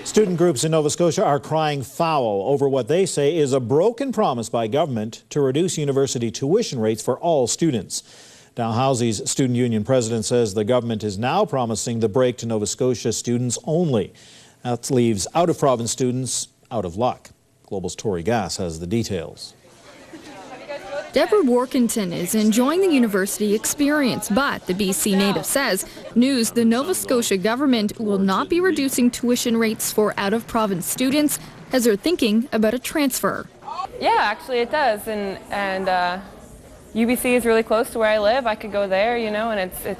Student groups in Nova Scotia are crying foul over what they say is a broken promise by government to reduce university tuition rates for all students. Dalhousie's student union president says the government is now promising the break to Nova Scotia students only. That leaves out-of-province students out of luck. Global's Tori Gass has the details. Deborah Workington is enjoying the university experience, but the BC native says news the Nova Scotia government will not be reducing tuition rates for out-of-province students as they're thinking about a transfer. Yeah, actually it does, and UBC is really close to where I live. I could go there, you know, and it's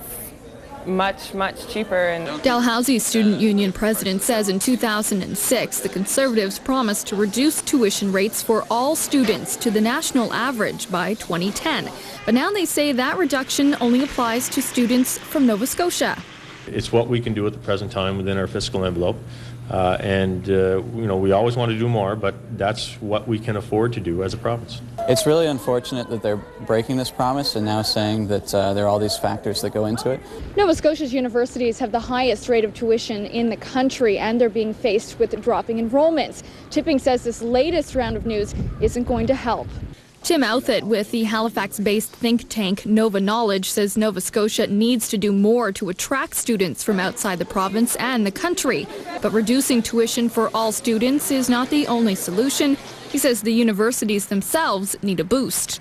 much cheaper. And Dalhousie's student union president says in 2006 the Conservatives promised to reduce tuition rates for all students to the national average by 2010. But now they say that reduction only applies to students from Nova Scotia. It's what we can do at the present time within our fiscal envelope. You know, we always want to do more, but that's what we can afford to do as a province. It's really unfortunate that they're breaking this promise and now saying that there are all these factors that go into it. Nova Scotia's universities have the highest rate of tuition in the country, and they're being faced with dropping enrollments. Tipping says this latest round of news isn't going to help. Tim Outhet with the Halifax-based think tank Nova Knowledge says Nova Scotia needs to do more to attract students from outside the province and the country. But reducing tuition for all students is not the only solution. He says the universities themselves need a boost.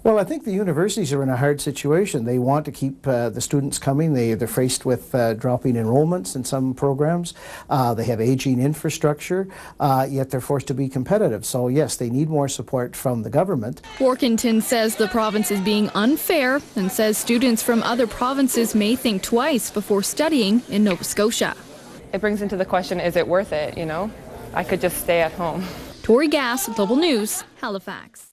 Well, I think the universities are in a hard situation. They want to keep the students coming. They're faced with dropping enrollments in some programs. They have aging infrastructure, yet they're forced to be competitive. So yes, they need more support from the government. Workington says the province is being unfair and says students from other provinces may think twice before studying in Nova Scotia. it brings into the question, is it worth it, you know? I could just stay at home. Tori Gass, Global News, Halifax.